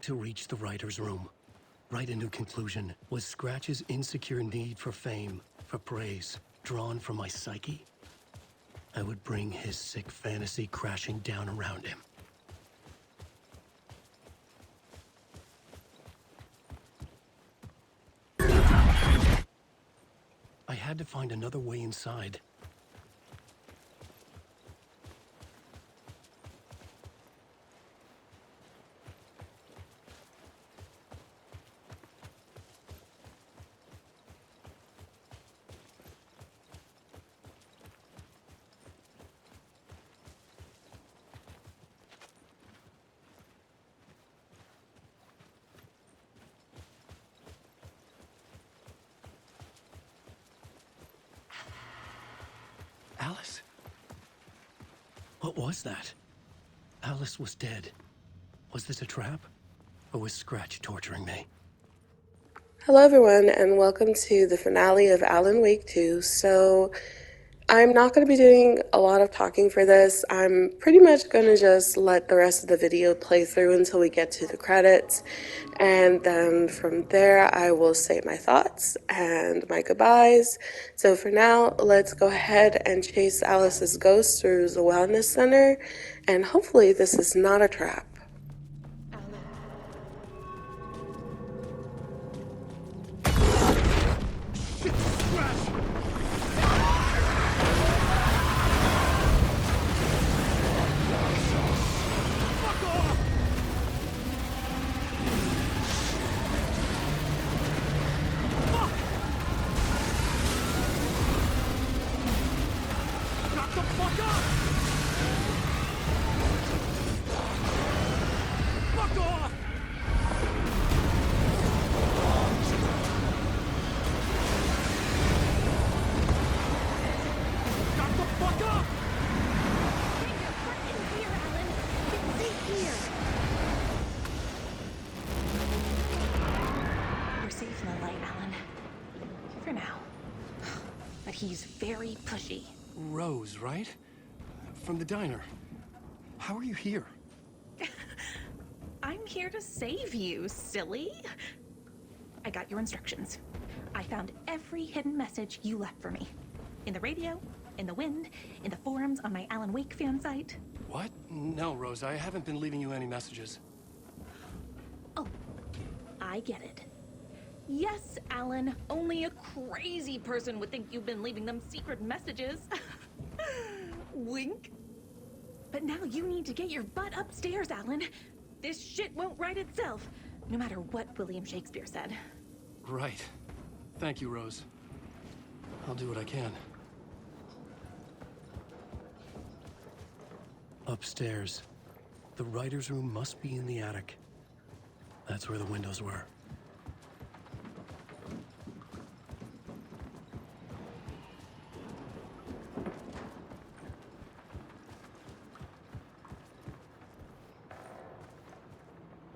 To reach the writer's room, write a new conclusion. Was Scratch's insecure need for fame, for praise, drawn from my psyche? I would bring his sick fantasy crashing down around him. I had to find another way inside. Alice? What was that? Alice was dead. Was this a trap? Or was Scratch torturing me? Hello everyone and welcome to the finale of Alan Wake 2. So I'm not going to be doing a lot of talking for this. I'm pretty much going to just let the rest of the video play through until we get to the credits. And then from there I will say my thoughts and my goodbyes. So for now, let's go ahead and chase Alice's ghost through the wellness center. And hopefully this is not a trap. He's very pushy. Rose, right? From the diner. How are you here? I'm here to save you, silly. I got your instructions. I found every hidden message you left for me. In the radio, in the wind, in the forums on my Alan Wake fan site. What? No, Rose, I haven't been leaving you any messages. Oh, I get it. Yes, Alan, only a crazy person would think you've been leaving them secret messages. Wink. But now you need to get your butt upstairs, Alan. This shit won't right itself, no matter what William Shakespeare said. Right. Thank you, Rose. I'll do what I can. Upstairs. The writer's room must be in the attic. That's where the windows were.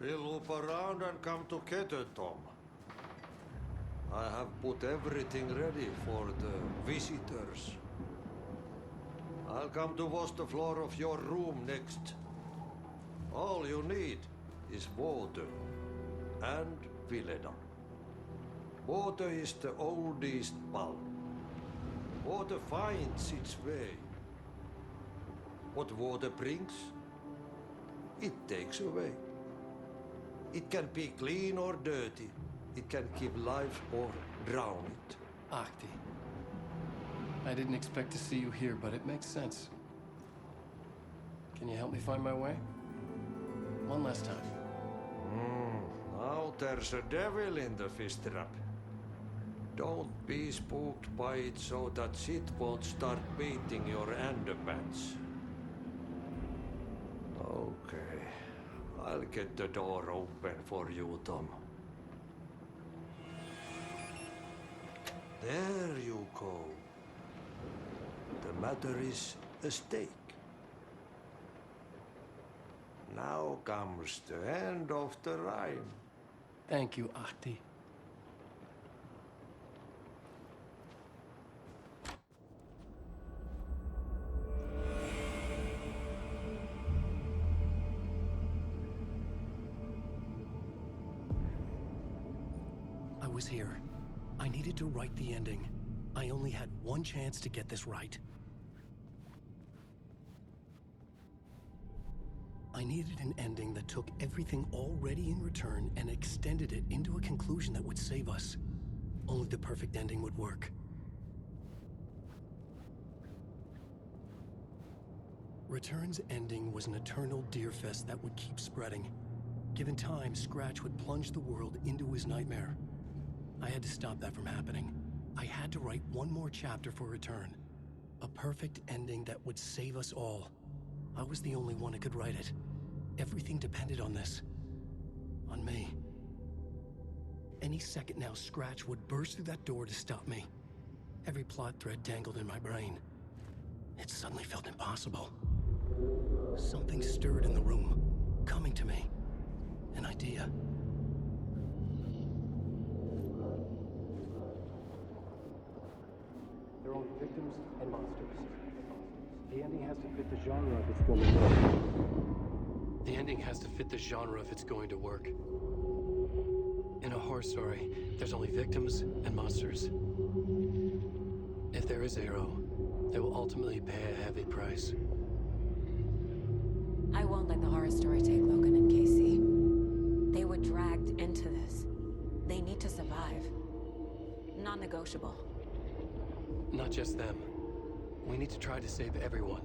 We'll loop around and come together, Tom. I have put everything ready for the visitors. I'll come to wash the floor of your room next. All you need is water and Vileda. Water is the oldest bulb. Water finds its way. What water brings, it takes away. It can be clean or dirty. It can keep life or drown it. Ahti. I didn't expect to see you here, but it makes sense. Can you help me find my way? One last time. Now there's a devil in the fish trap. Don't be spooked by it so that shit won't start beating your underpants. Okay. I'll get the door open for you, Tom. There you go. The matter is a stake. Now comes the end of the rhyme. Thank you, Ahti. was here. I needed to write the ending. I only had one chance to get this right. I needed an ending that took everything already in return and extended it into a conclusion that would save us. Only the perfect ending would work. Return's ending was an eternal deerfest that would keep spreading. Given time, Scratch would plunge the world into his nightmare. I had to stop that from happening. I had to write one more chapter for Return. A perfect ending that would save us all. I was the only one who could write it. Everything depended on this. On me. Any second now, Scratch would burst through that door to stop me. Every plot thread tangled in my brain. It suddenly felt impossible. Something stirred in the room, coming to me. An idea. There are only victims and monsters. The ending has to fit the genre if it's going to work. The ending has to fit the genre if it's going to work. In a horror story, there's only victims and monsters. If there is a hero, they will ultimately pay a heavy price. I won't let the horror story take Logan and Casey. They were dragged into this. They need to survive. Non-negotiable. Not just them. We need to try to save everyone.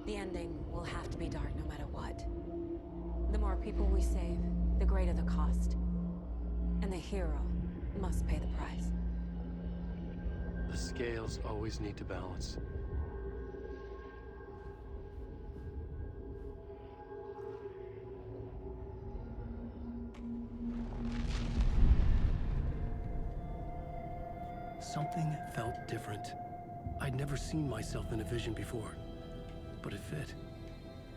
The ending will have to be dark no matter what. The more people we save, the greater the cost. And the hero must pay the price. The scales always need to balance. Something felt different. I'd never seen myself in a vision before, but it fit.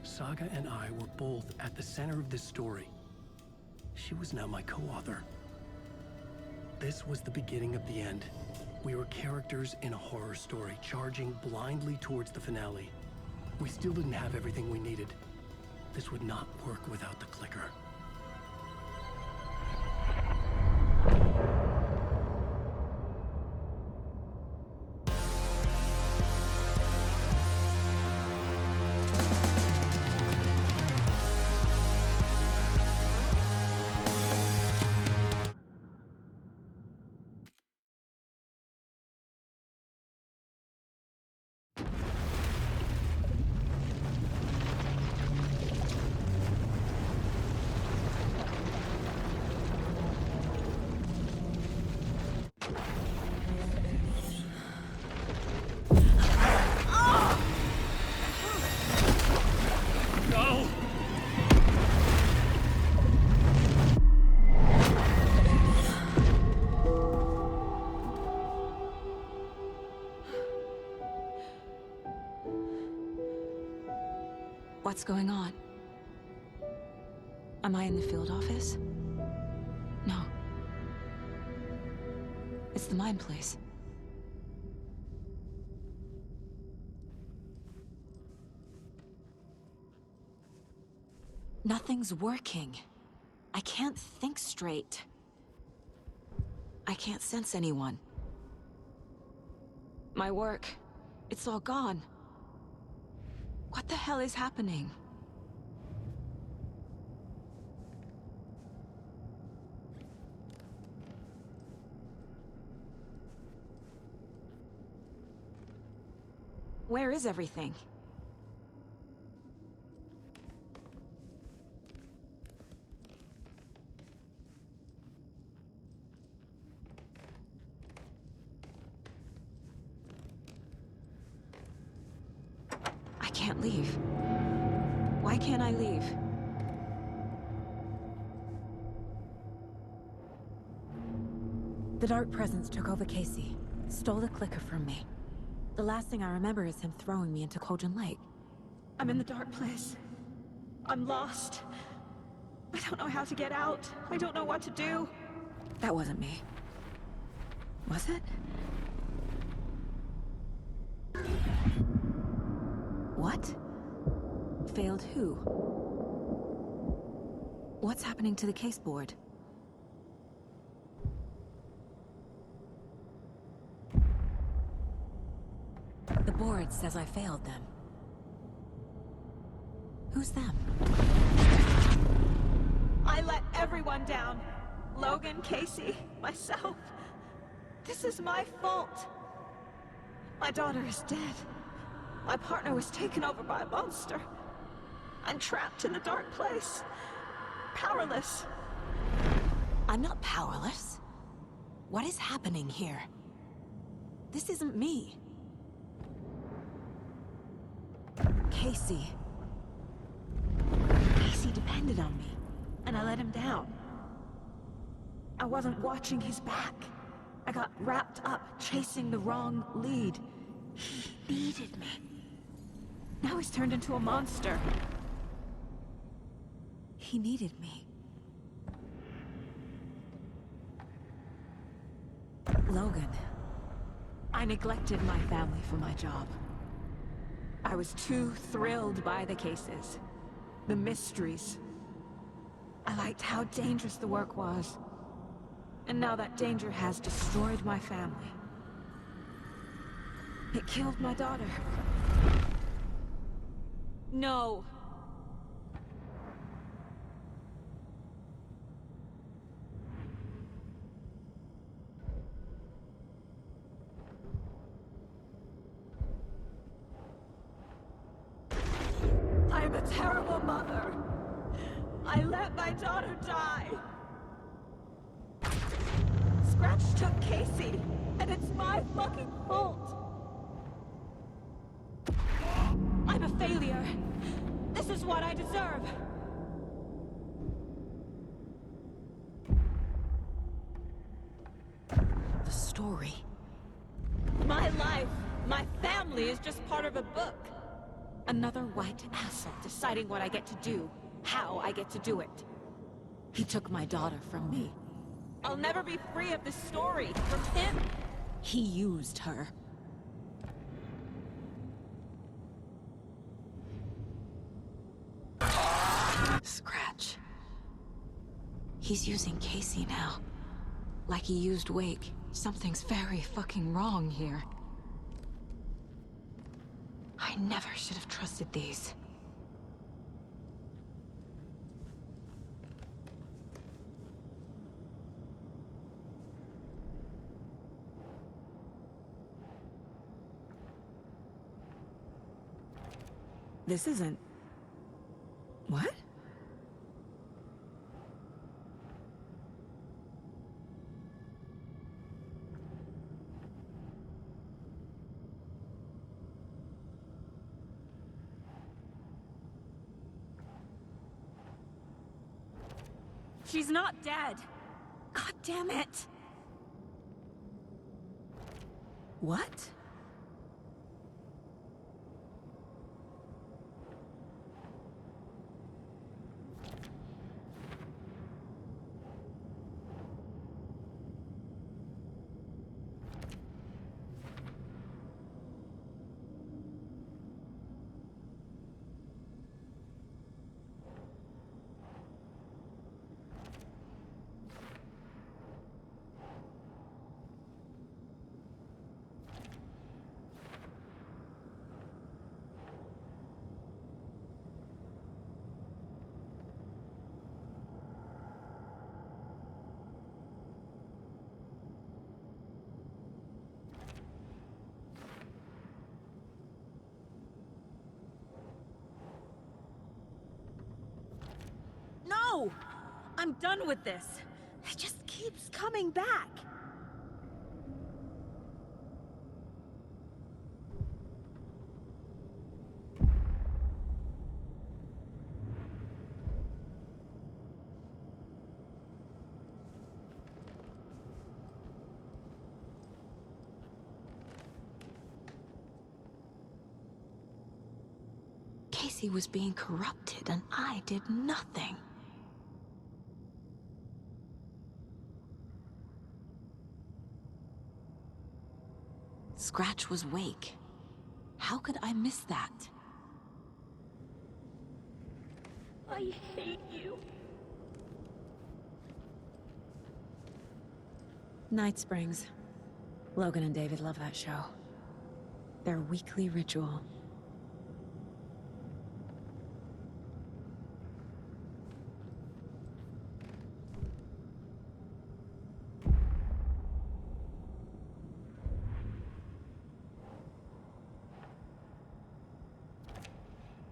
Saga and I were both at the center of this story. She was now my co-author. This was the beginning of the end. We were characters in a horror story, charging blindly towards the finale. We still didn't have everything we needed. This would not work without the clicker. What's going on? Am I in the field office? No. It's the mine place. Nothing's working. I can't think straight. I can't sense anyone. My work, it's all gone. What the hell is happening? Where is everything? I can't leave. Why can't I leave? The Dark Presence took over Casey, stole the clicker from me. The last thing I remember is him throwing me into Cauldron Lake. I'm in the dark place. I'm lost. I don't know how to get out. I don't know what to do. That wasn't me. Was it? What? Failed who? What's happening to the case board? The board says I failed them. Who's them? I let everyone down. Logan, Casey, myself. This is my fault. My daughter is dead. My partner was taken over by a monster. I'm trapped in a dark place. Powerless. I'm not powerless. What is happening here? This isn't me. Casey. Casey depended on me, and I let him down. I wasn't watching his back. I got wrapped up chasing the wrong lead. He needed me. Now he's turned into a monster. He needed me. Logan. I neglected my family for my job. I was too thrilled by the cases, the mysteries. I liked how dangerous the work was. And now that danger has destroyed my family. It killed my daughter. No. I'm a terrible mother. I let my daughter die. Scratch took Casey, and it's my fucking fault. I'm a failure. This is what I deserve. The story. My life, my family is just part of a book. Another white asshole deciding what I get to do, how I get to do it. He took my daughter from me. I'll never be free of this story from him. He used her. Scratch. He's using Casey now. Like he used Wake. Something's very fucking wrong here. I never should have trusted these. This isn't... What? She's not dead. God damn it. What? No! I'm done with this. It just keeps coming back. Casey was being corrupted and I did nothing. Scratch was Wake. How could I miss that? I hate you. Night Springs. Logan and David love that show. Their weekly ritual.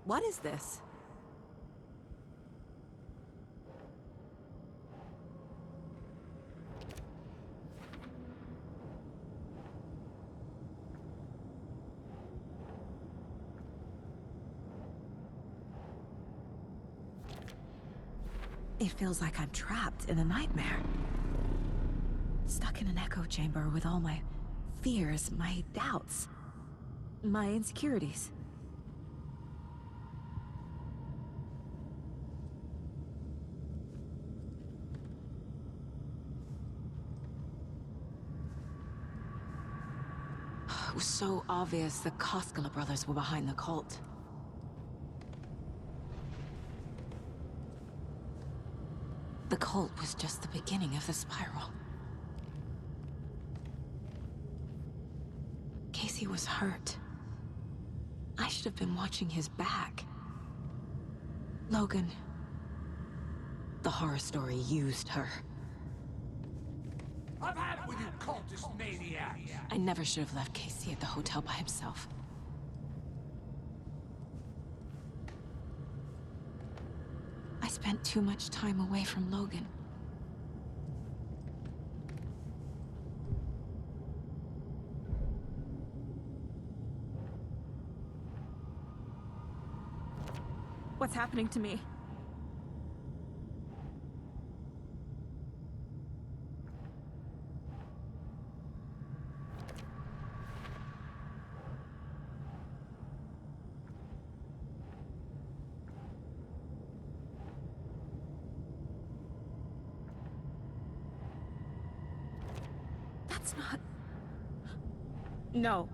What is this? It feels like I'm trapped in a nightmare. Stuck in an echo chamber with all my fears, my doubts, my insecurities. It was so obvious the Koskela brothers were behind the cult. The cult was just the beginning of the spiral. Casey was hurt. I should have been watching his back. Logan. The horror story used her. I've had it with you cultist maniacs! I never should have left Casey at the hotel by himself. I spent too much time away from Logan. What's happening to me? That's not... No.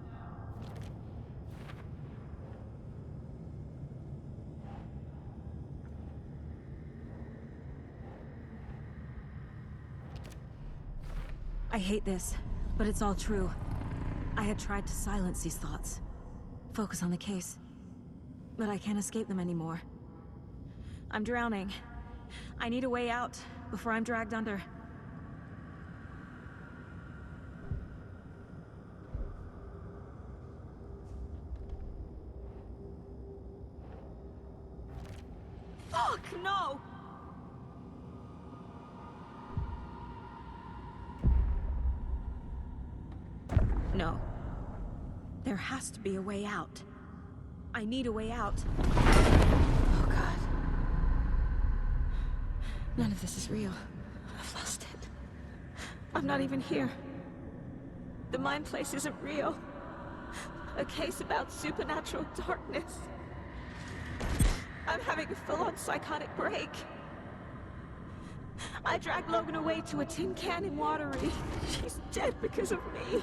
I hate this, but it's all true. I had tried to silence these thoughts. Focus on the case. But I can't escape them anymore. I'm drowning. I need a way out before I'm dragged under. Fuck, no! No. There has to be a way out. I need a way out. Oh, God. None of this is real. I've lost it. I'm not even here. The mind place isn't real. A case about supernatural darkness. I'm having a full-on psychotic break. I dragged Logan away to a tin can in Watery. She's dead because of me.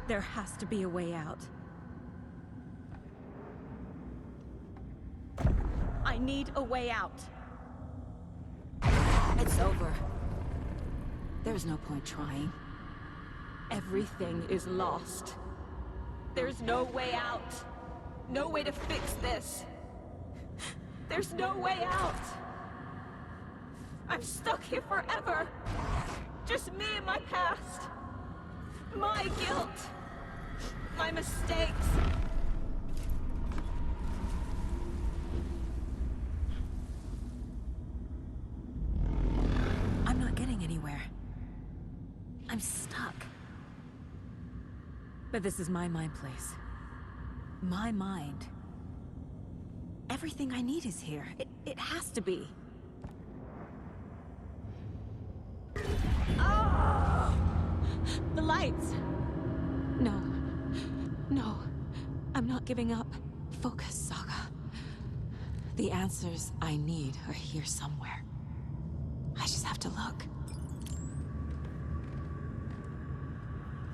There has to be a way out. I need a way out. It's over. There's no point trying. Everything is lost. There's no way out. No way to fix this. There's no way out. I'm stuck here forever. Just me and my past. My guilt. My mistakes. I'm not getting anywhere. I'm stuck. But this is my mind place. My mind. Everything I need is here. It has to be. Oh! The lights! No. No. I'm not giving up. Focus, Saga. The answers I need are here somewhere. I just have to look.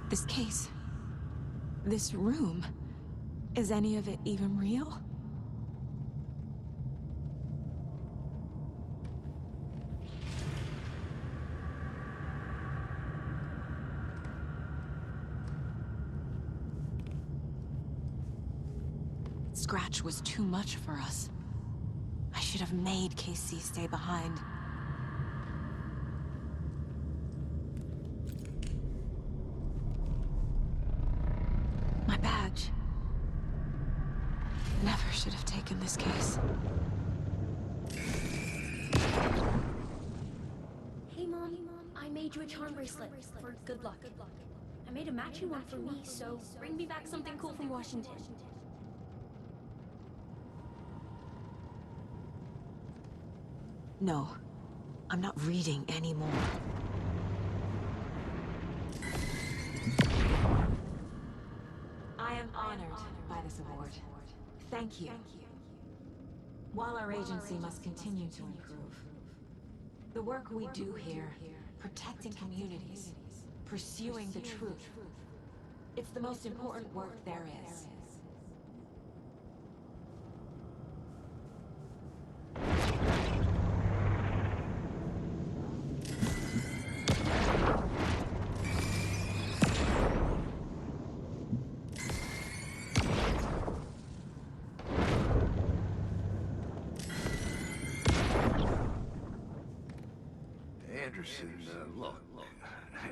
This case. This room. Is any of it even real? Scratch was too much for us. I should have made Casey stay behind. My badge. Never should have taken this case. Hey Mom, I made you a charm bracelet for good luck. I made a matching one for me, so bring me back something cool from Washington. No, I'm not reading anymore. I am honored by this award. Thank you. While our agency must continue to improve, the work we do here, protecting communities, pursuing the truth, it's the most important work there is. Anderson, look,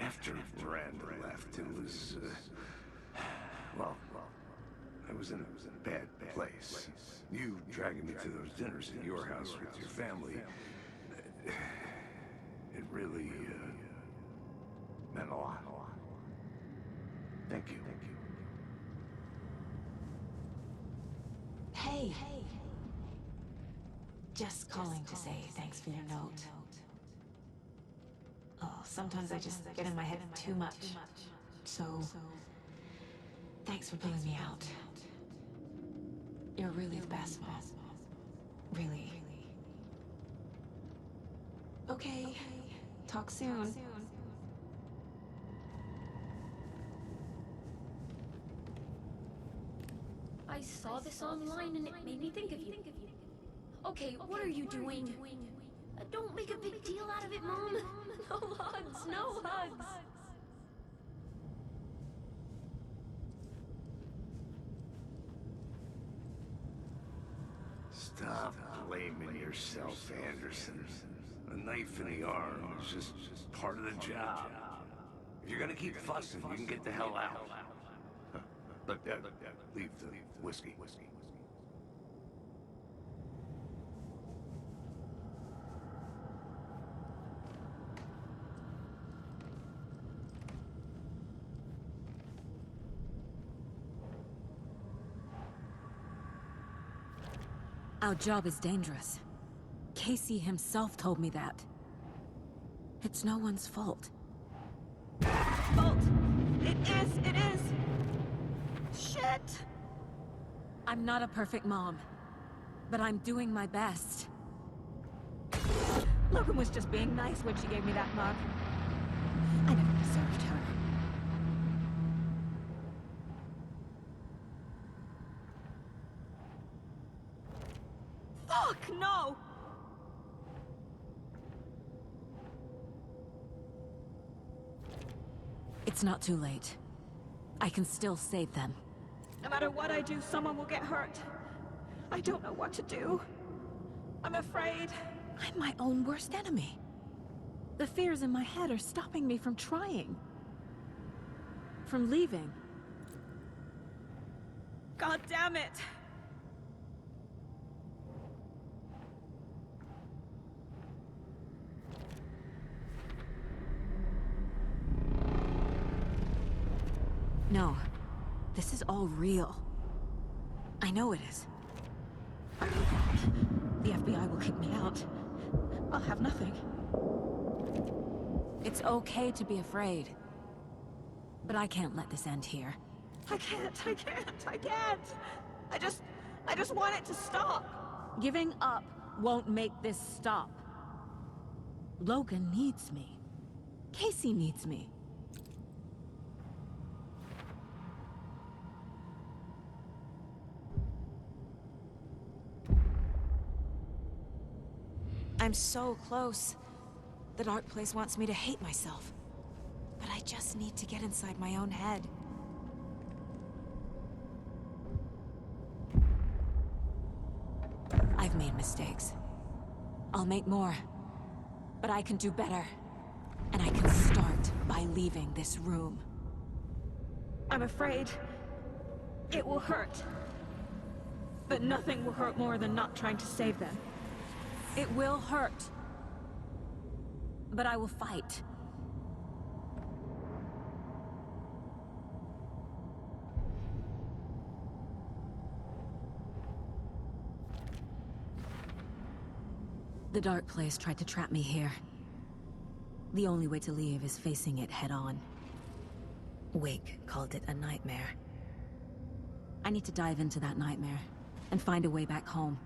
after Miranda left, it was, well, I was in a bad place. You dragging me to those dinners at your house with your family, it really, meant a lot. Thank you. Hey. Just calling to say thanks for your note. Oh, sometimes I just get in my head too much. So, thanks for pulling me out. You're really the best, Mom. Really. Okay. Talk soon. I saw this online and it made me think of you. Okay, what are you doing? Don't make a big deal out of it, Mom. No hugs, no hugs. Stop blaming yourself, Anderson. A knife in the arm is just part of the job. If you're gonna keep fussing, you can get the hell out. But leave the whiskey. Our job is dangerous. Casey himself told me that. It's no one's fault. Fault! It is! Shit! I'm not a perfect mom, but I'm doing my best. Logan was just being nice when she gave me that mug. I never deserved her. Fuck, no! It's not too late. I can still save them. No matter what I do, someone will get hurt. I don't know what to do. I'm afraid. I'm my own worst enemy. The fears in my head are stopping me from trying. From leaving. God damn it! No. This is all real. I know it is. The FBI will kick me out. I'll have nothing. It's okay to be afraid. But I can't let this end here. I can't. I just want it to stop. Giving up won't make this stop. Logan needs me. Casey needs me. I'm so close. The dark place wants me to hate myself. But I just need to get inside my own head. I've made mistakes. I'll make more. But I can do better. And I can start by leaving this room. I'm afraid it will hurt. But nothing will hurt more than not trying to save them. It will hurt. But I will fight. The Dark Place tried to trap me here. The only way to leave is facing it head-on. Wake called it a nightmare. I need to dive into that nightmare, and find a way back home.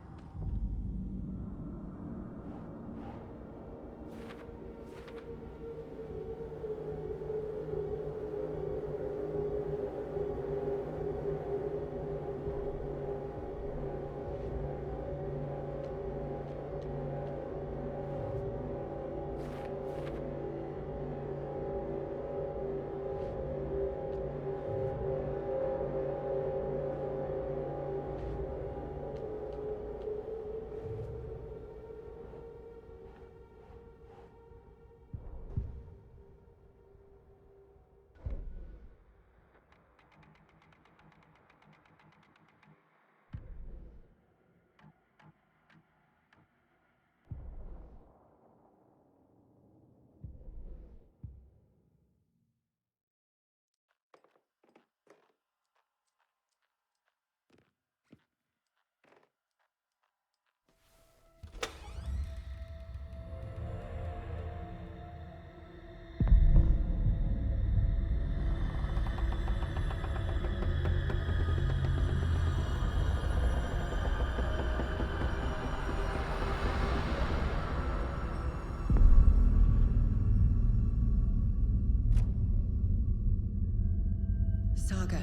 Saga,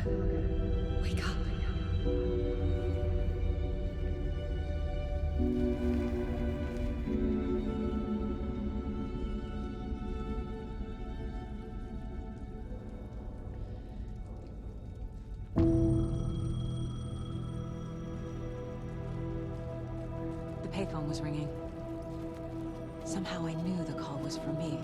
wake up. The payphone was ringing. Somehow I knew the call was for me.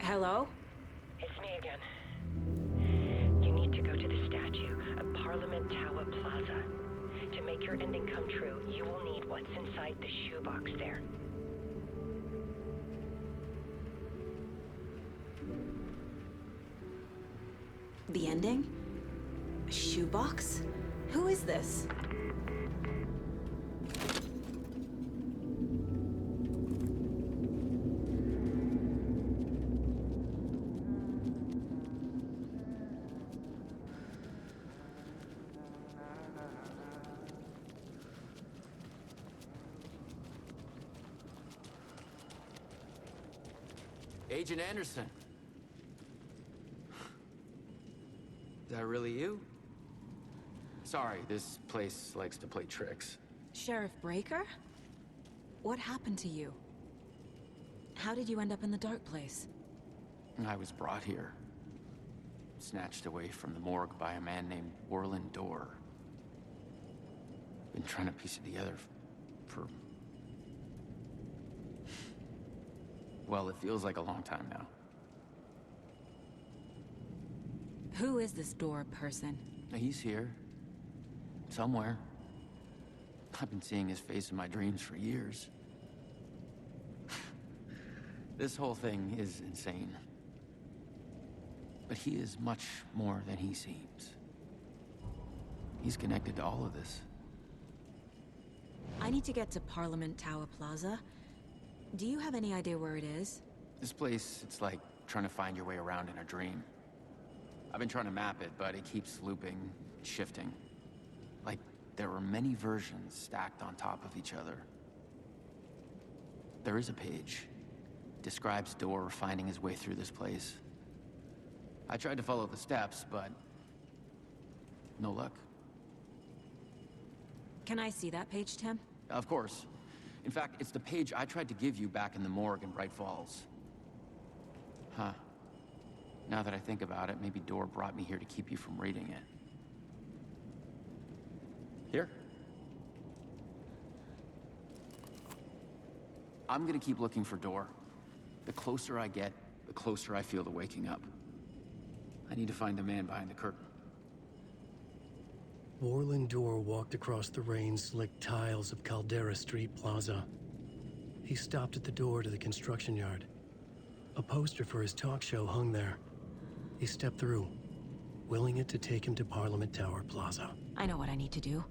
Hello? It's me again. You need to go to the statue of Parliament Tower Plaza. To make your ending come true, you will need what's inside the shoebox there. The ending? A shoebox? Who is this? Agent Anderson. Is that really you? Sorry, this place likes to play tricks. Sheriff Breaker? What happened to you? How did you end up in the Dark Place? I was brought here. Snatched away from the morgue by a man named Warland Dorr. Been trying to piece it together for... Well, it feels like a long time now. Who is this Dorr person? He's here. Somewhere. I've been seeing his face in my dreams for years. This whole thing is insane. But he is much more than he seems. He's connected to all of this. I need to get to Parliament Tower Plaza. Do you have any idea where it is? This place, it's like trying to find your way around in a dream. I've been trying to map it, but it keeps looping, shifting. Like there are many versions stacked on top of each other. There is a page. Describes Dorr finding his way through this place. I tried to follow the steps, but No luck. Can I see that page, Tim? Of course. In fact, it's the page I tried to give you back in the morgue in Bright Falls. Huh. Now that I think about it, maybe Door brought me here to keep you from reading it. Here. I'm gonna keep looking for Door. The closer I get, the closer I feel to waking up. I need to find the man behind the curtain. Warland Door walked across the rain-slicked tiles of Caldera Street Plaza. He stopped at the door to the construction yard. A poster for his talk show hung there. He stepped through, willing it to take him to Parliament Tower Plaza. I know what I need to do.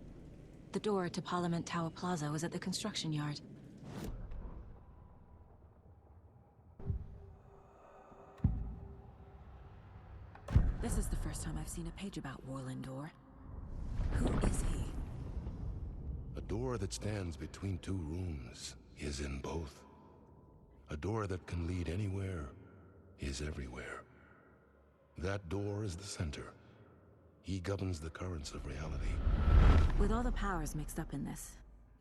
The door to Parliament Tower Plaza was at the construction yard. This is the first time I've seen a page about Warland Door. Who is he? A door that stands between two rooms is in both. A door that can lead anywhere is everywhere. That door is the center. He governs the currents of reality. With all the powers mixed up in this,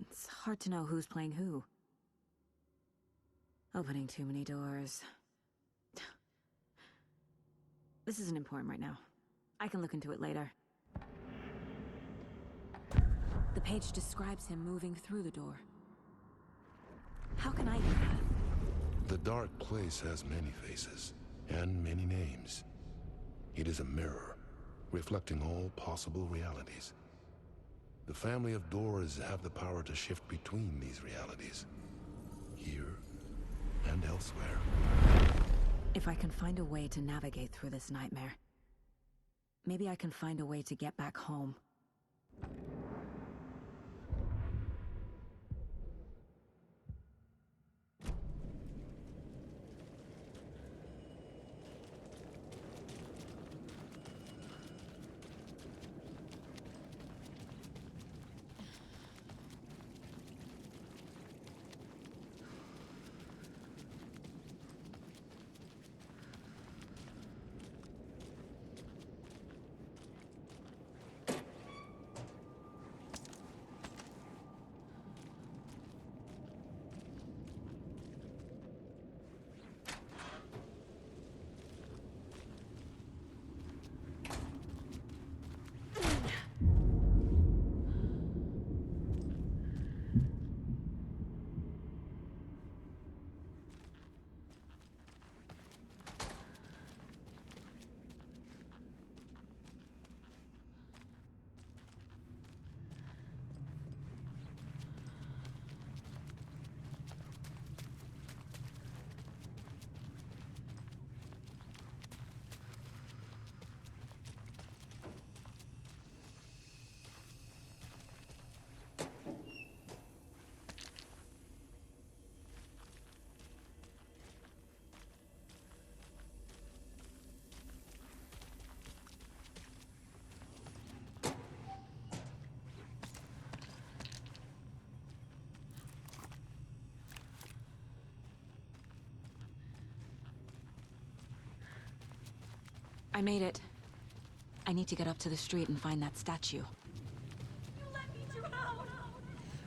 it's hard to know who's playing who. Opening too many doors. This isn't important right now. I can look into it later. The page describes him moving through the door. How can I do that? The dark place has many faces and many names. It is a mirror, reflecting all possible realities. The family of doors have the power to shift between these realities, here and elsewhere. If I can find a way to navigate through this nightmare, maybe I can find a way to get back home. I made it. I need to get up to the street and find that statue. You let me drown!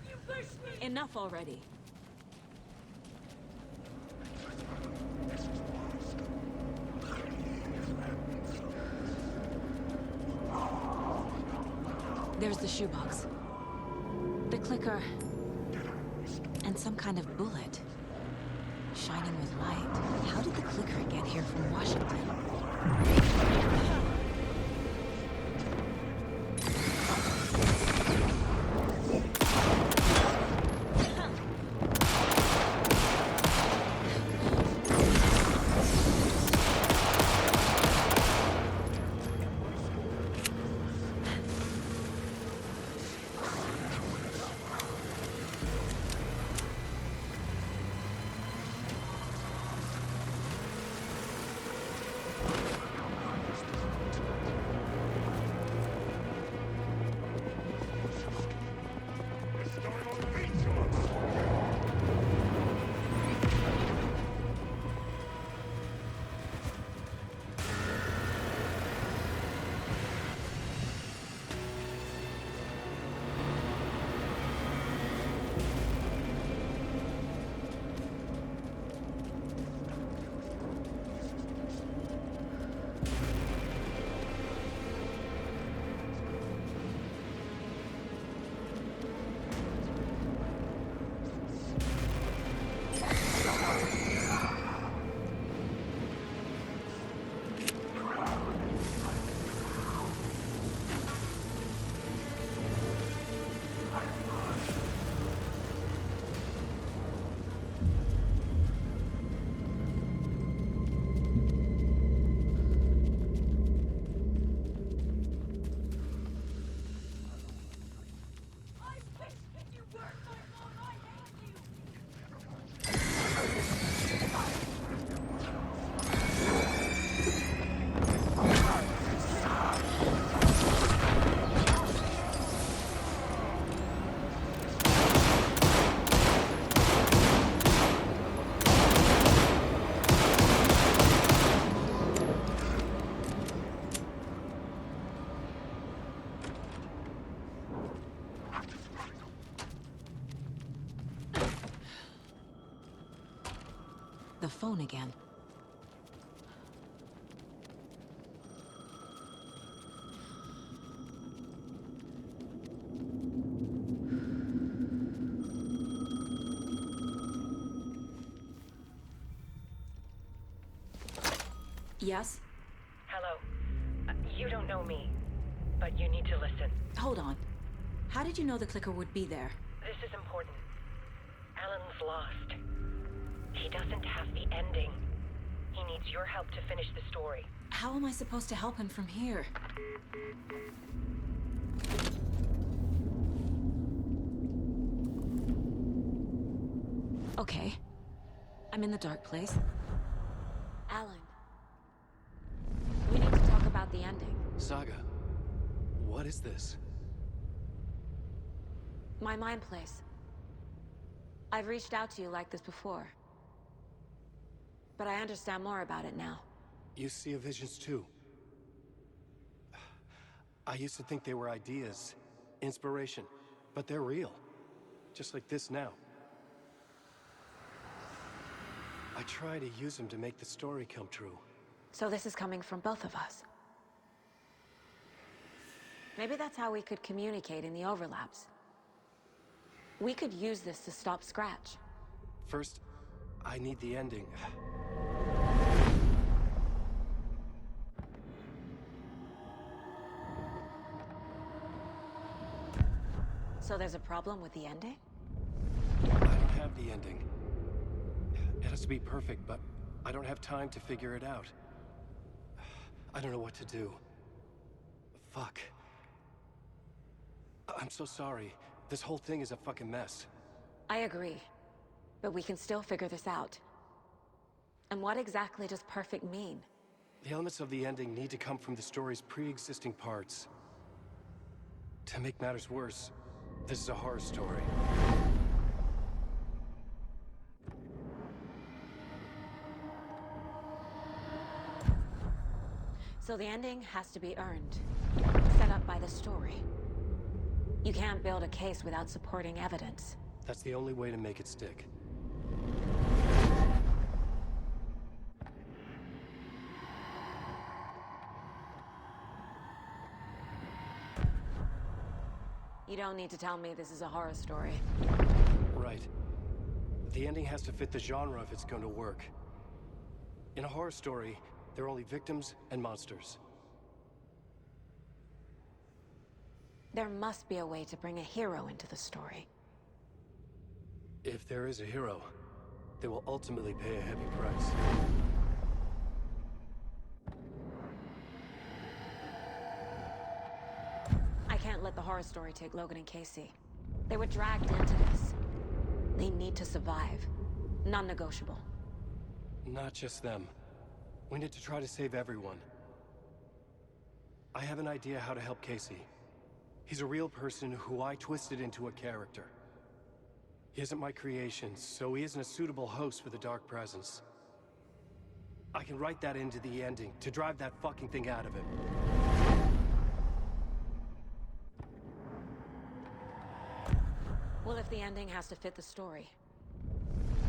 You pushed me! Enough already. There's the shoebox. The clicker. And some kind of bullet. Shining with light. How did the clicker get here from Washington? phone again. Yes? Hello. You don't know me, but you need to listen. Hold on. How did you know the clicker would be there? This is important. Alan's lost. He doesn't have the ending. He needs your help to finish the story. How am I supposed to help him from here? Okay. I'm in the dark place. Alan. We need to talk about the ending. Saga, what is this? My mind place. I've reached out to you like this before. But I understand more about it now. You see visions too. I used to think they were ideas, inspiration, but they're real. Just like this now. I try to use them to make the story come true. So this is coming from both of us. Maybe that's how we could communicate in the overlaps. We could use this to stop Scratch. First, I need the ending. So there's a problem with the ending? I don't have the ending. It has to be perfect, but I don't have time to figure it out. I don't know what to do. Fuck. I'm so sorry. This whole thing is a fucking mess. I agree. But we can still figure this out. And what exactly does perfect mean? The elements of the ending need to come from the story's pre-existing parts. To make matters worse, this is a horror story. So the ending has to be earned, set up by the story. You can't build a case without supporting evidence. That's the only way to make it stick. You don't need to tell me this is a horror story. Right. The ending has to fit the genre if it's going to work. In a horror story, there are only victims and monsters. There must be a way to bring a hero into the story. If there is a hero, they will ultimately pay a heavy price. I can't let the horror story take Logan and Casey. They were dragged into this. They need to survive. Non-negotiable. Not just them. We need to try to save everyone. I have an idea how to help Casey. He's a real person who I twisted into a character. He isn't my creation, so he isn't a suitable host for the Dark Presence. I can write that into the ending to drive that fucking thing out of him. Well, if the ending has to fit the story,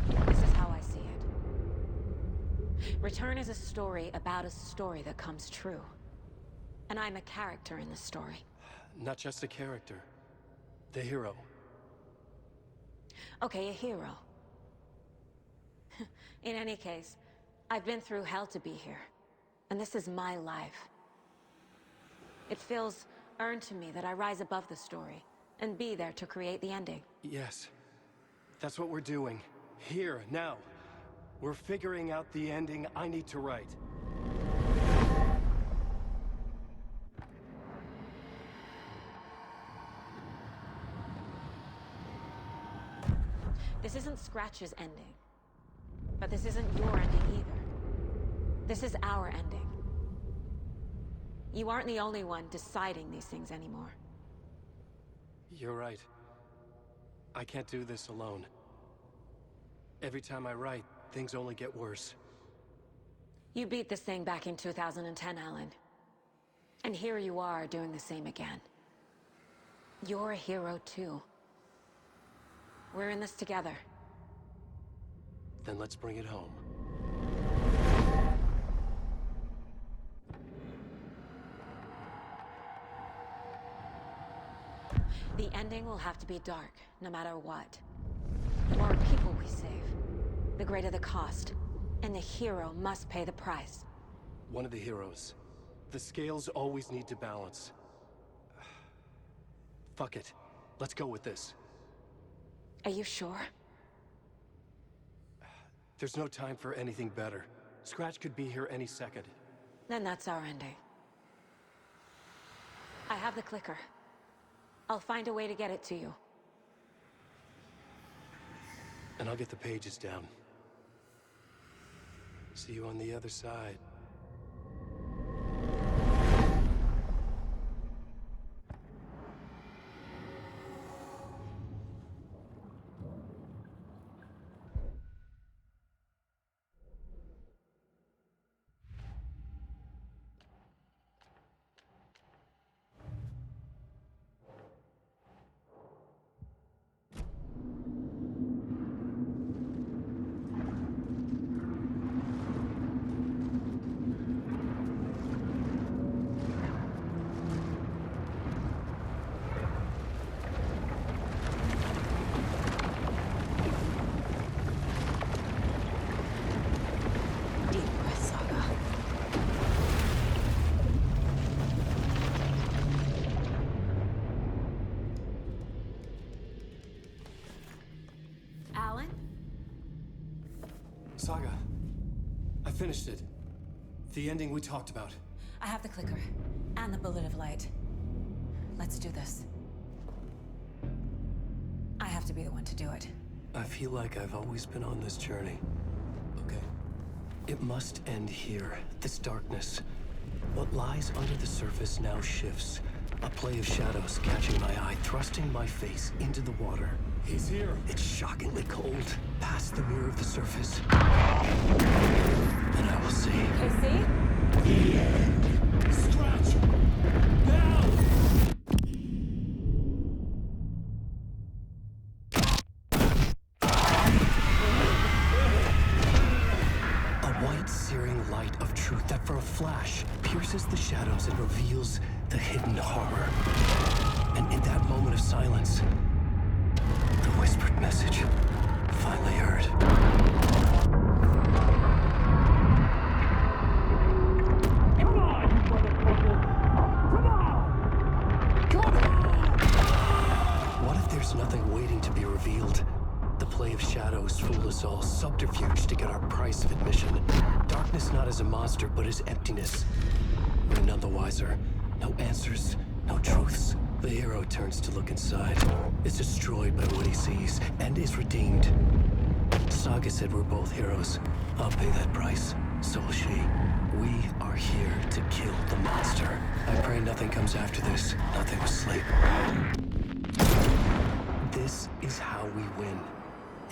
this is how I see it. Return is a story about a story that comes true. And I'm a character in this story. Not just a character. The hero. Okay, a hero. In any case, I've been through hell to be here. And this is my life. It feels earned to me that I rise above the story and be there to create the ending. Yes. That's what we're doing. Here, now. We're figuring out the ending I need to write. This isn't Scratch's ending. But this isn't your ending either. This is our ending. You aren't the only one deciding these things anymore. You're right. I can't do this alone. Every time I write, things only get worse. You beat this thing back in 2010, Alan. And here you are doing the same again. You're a hero too. We're in this together. Then let's bring it home. The ending will have to be dark, no matter what. The more people we save, the greater the cost. And the hero must pay the price. One of the heroes. The scales always need to balance. Fuck it. Let's go with this. Are you sure? There's no time for anything better. Scratch could be here any second. Then that's our ending. I have the clicker. I'll find a way to get it to you. And I'll get the pages down. See you on the other side. Deep breath, Saga. Alan? Saga, I finished it. The ending we talked about. I have the clicker. And the bullet of light. Let's do this. I have to be the one to do it. I feel like I've always been on this journey. Okay. It must end here, this darkness. What lies under the surface now shifts. A play of shadows catching my eye, thrusting my face into the water. He's here. It's shockingly cold, past the mirror of the surface. And I will see. Casey? Scratch! Now! A white, searing light of truth that for a flash pierces the shadows and reveals the hidden horror. And in that moment of silence, the whispered message finally heard. Come on, you motherfucker! Come on! Come on! What if there's nothing waiting to be revealed? The play of shadows fool us all, subterfuge to get our price of admission. Darkness not as a monster, but as emptiness. We're none the wiser. No answers, no truths. The hero turns to look inside, is destroyed by what he sees, and is redeemed. Saga said we're both heroes. I'll pay that price. So will she. We are here to kill the monster. I pray nothing comes after this. Nothing will sleep. This is how we win.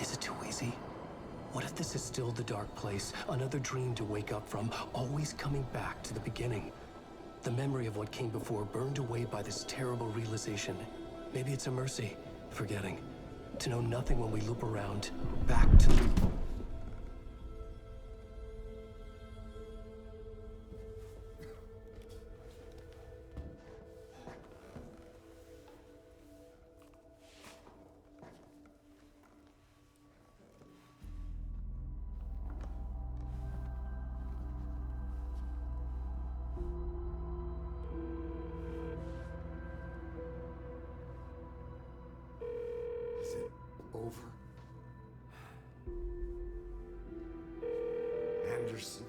Is it too easy? What if this is still the dark place? Another dream to wake up from, always coming back to the beginning. The memory of what came before burned away by this terrible realization. Maybe it's a mercy, forgetting. To know nothing when we loop around, back to... Is it over? Anderson?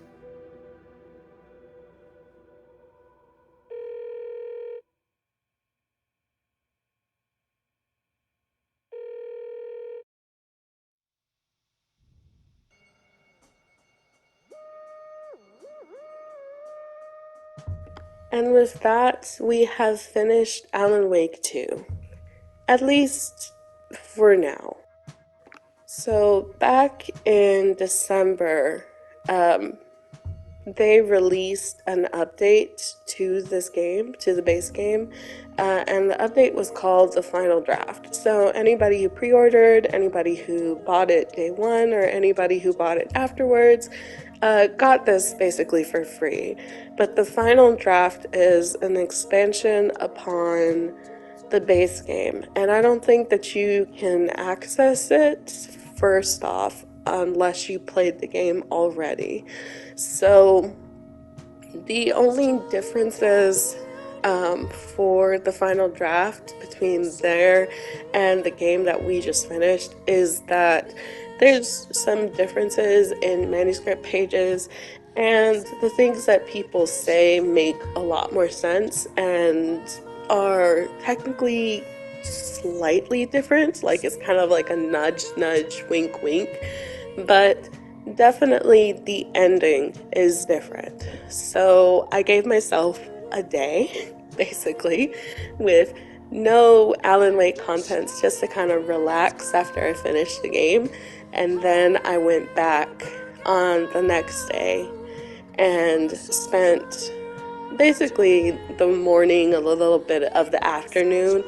And with that, we have finished Alan Wake 2. At least for now. So back in December, they released an update to this game, to the base game, and the update was called the Final Draft. So anybody who pre-ordered, anybody who bought it day one, or anybody who bought it afterwards, got this basically for free. But the Final Draft is an expansion upon the base game, and I don't think that you can access it first off unless you played the game already. So the only differences for the final draft between there and the game that we just finished is that there's some differences in manuscript pages, and the things that people say make a lot more sense and are technically slightly different. Like, it's kind of like a nudge, nudge, wink, wink. But definitely the ending is different. So I gave myself a day, basically, with no Alan Wake contents, just to kind of relax after I finished the game. And then I went back on the next day and spent basically the morning, a little bit of the afternoon,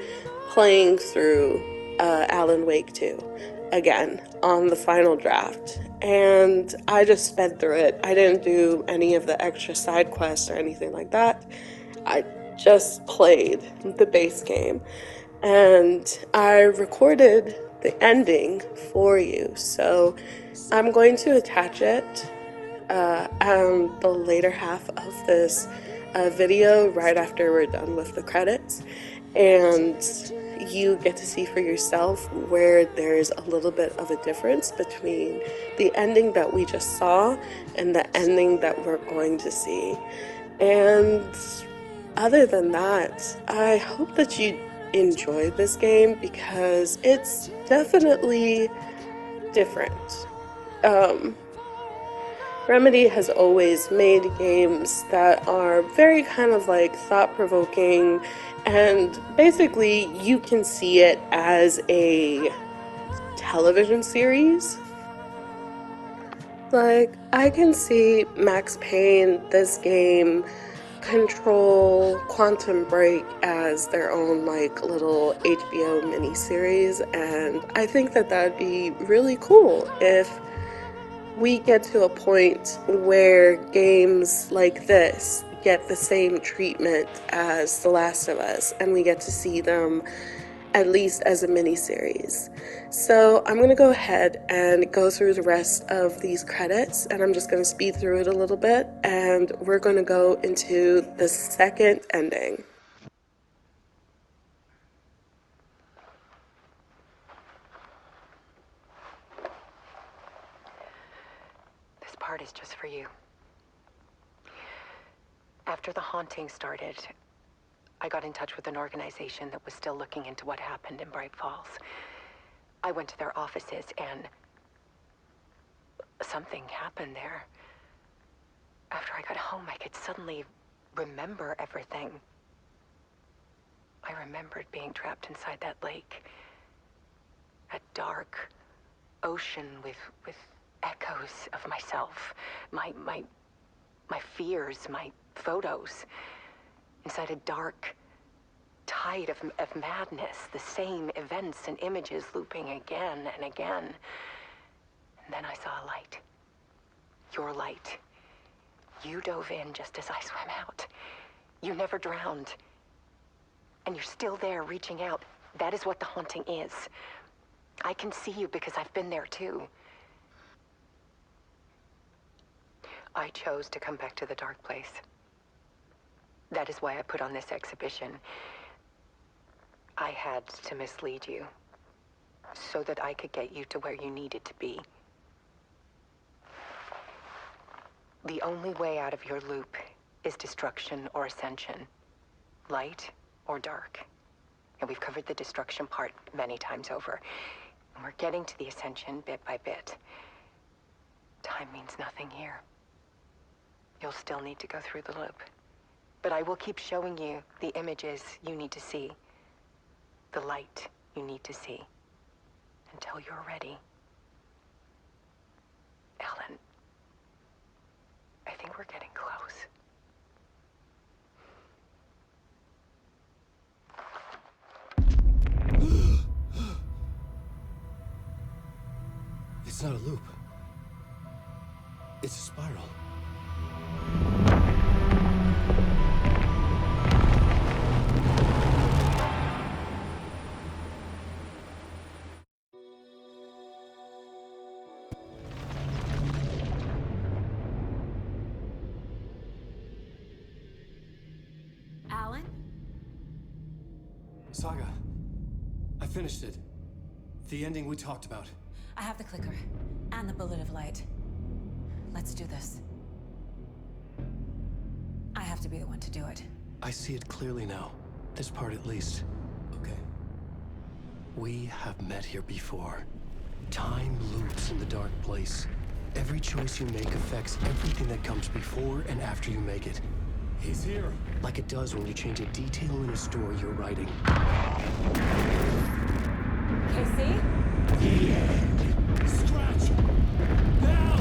playing through Alan Wake 2 again on the final draft. And I just sped through it. I didn't do any of the extra side quests or anything like that. I just played the base game. And I recorded the ending for you. So I'm going to attach it on the later half of this video right after we're done with the credits, and you get to see for yourself where there's a little bit of a difference between the ending that we just saw and the ending that we're going to see. And other than that, I hope that you enjoy this game because it's definitely different. Remedy has always made games that are very kind of like thought-provoking, and basically you can see it as a television series. Like, I can see Max Payne, this game, Control, Quantum Break as their own like little HBO miniseries, and I think that that'd be really cool if we get to a point where games like this get the same treatment as The Last of Us, and we get to see them at least as a mini-series. So I'm going to go ahead and go through the rest of these credits, and I'm just going to speed through it a little bit, and we're going to go into the second ending. This part is just for you. After the haunting started, I got in touch with an organization that was still looking into what happened in Bright Falls. I went to their offices and something happened there. After I got home, I could suddenly remember everything. I remembered being trapped inside that lake. A dark ocean with echoes of myself. My fears, my photos. Inside a dark tide of madness. The same events and images looping again and again. And then I saw a light. Your light. You dove in just as I swam out. You never drowned. And you're still there reaching out. That is what the haunting is. I can see you because I've been there too. I chose to come back to the dark place. That is why I put on this exhibition. I had to mislead you so that I could get you to where you needed to be. The only way out of your loop is destruction or ascension, light or dark. And we've covered the destruction part many times over. And we're getting to the ascension bit by bit. Time means nothing here. You'll still need to go through the loop. But I will keep showing you the images you need to see, the light you need to see, until you're ready. Ellen, I think we're getting close. It's not a loop. It's a spiral. Saga, I finished it. The ending we talked about. I have the clicker and the bullet of light. Let's do this. I have to be the one to do it. I see it clearly now. This part at least. Okay. We have met here before. Time loops in the dark place. Every choice you make affects everything that comes before and after you make it. He's here. Like it does when you change a detail in a story you're writing. Casey? The end. Scratch. Now.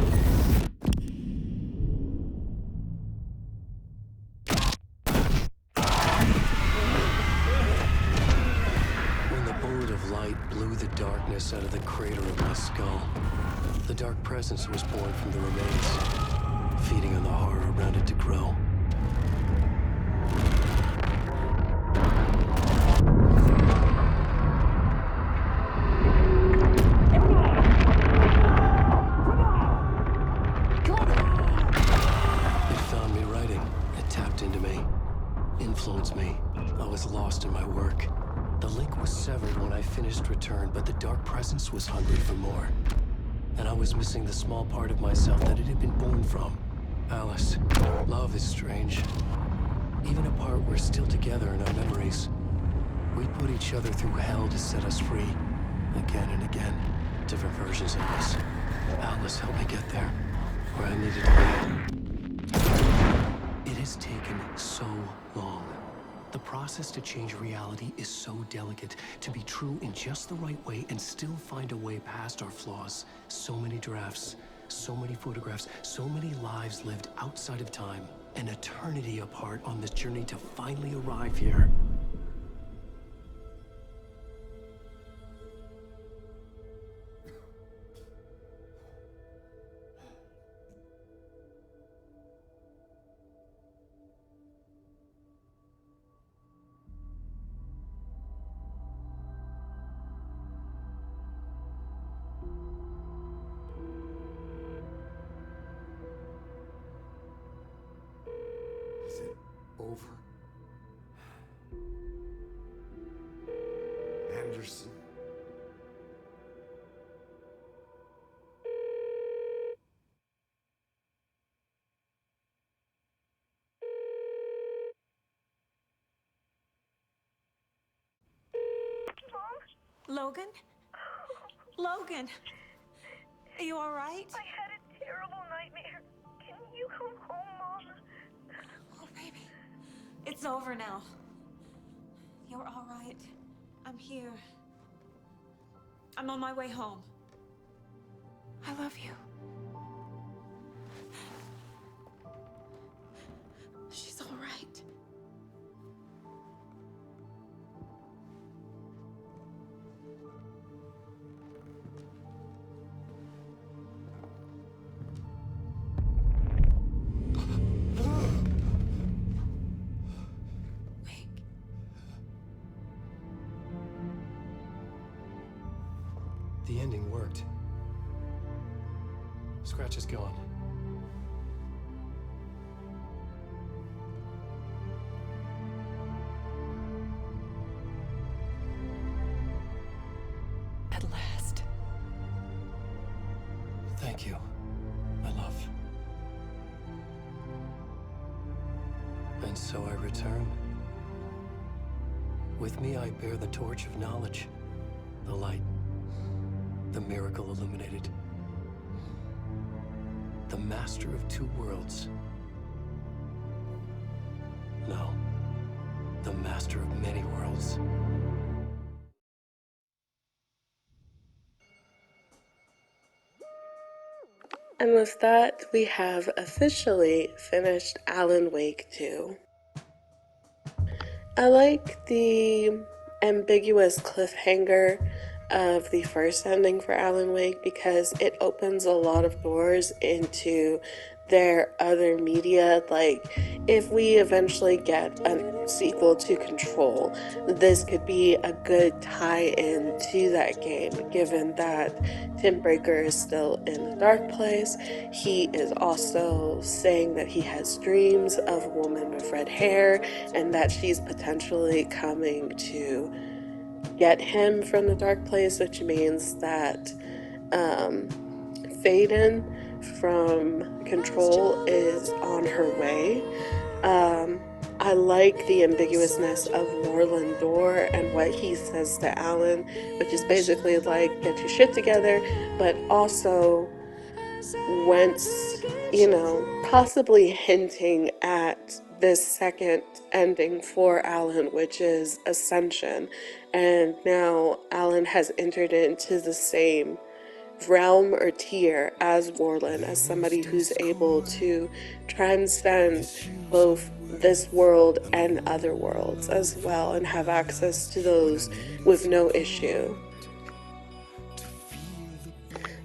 When the bullet of light blew the darkness out of the crater of my skull, the dark presence was born from the remains, feeding on the horror around it to grow. It found me writing. It tapped into me, influenced me. I was lost in my work. The link was severed when I finished Return, but the dark presence was hungry for more. And I was missing the small part of myself that it had been born from. Alice, love is strange. Even apart, we're still together in our memories. We put each other through hell to set us free. Again and again. Different versions of us. Alice helped me get there, where I needed to be. It has taken so long. The process to change reality is so delicate, to be true in just the right way and still find a way past our flaws. So many drafts, so many photographs, so many lives lived outside of time, an eternity apart on this journey to finally arrive here. Is it over? Anderson? Logan? Logan! Are you alright? I had a terrible nightmare. Can you come home, Mom? Oh, baby. It's over now. You're alright. I'm here. I'm on my way home. I love you. She's alright. The ending worked. Scratch is gone. At last. Thank you, my love. And so I return. With me I bear the torch of knowledge, the light, the miracle illuminated. The master of two worlds. No, the master of many worlds. And with that, we have officially finished Alan Wake 2. I like the ambiguous cliffhanger of the first ending for Alan Wake because it opens a lot of doors into their other media. Like, if we eventually get a sequel to Control, this could be a good tie-in to that game, given that Tim Breaker is still in the dark place. He is also saying that he has dreams of a woman with red hair and that she's potentially coming to get him from the dark place, which means that Faden from Control is on her way. I like the ambiguousness of Moreland Door and what he says to Alan, which is basically like, get your shit together, but also once, possibly hinting at this second ending for Alan, which is Ascension. And now Alan has entered into the same realm or tier as Warland, as somebody who's able to transcend both this world and other worlds as well, and have access to those with no issue.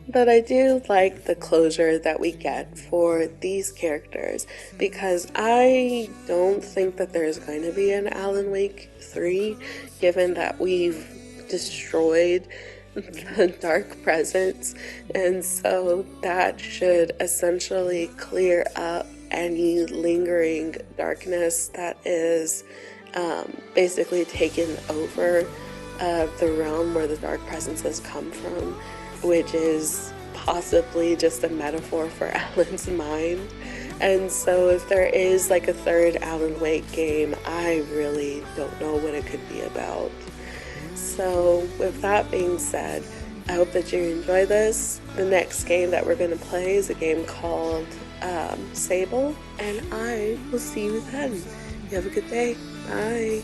But I do like the closure that we get for these characters, because I don't think that there's going to be an Alan Wake 3, given that we've destroyed the dark presence, and so that should essentially clear up any lingering darkness that is basically taken over the realm where the dark presences come from, which is possibly just a metaphor for Alan's mind. And so if there is like a third Alan Wake game, I really don't know what it could be about. So with that being said, I hope that you enjoy this. The next game that we're going to play is a game called Sable, and I will see you then. You have a good day. Bye.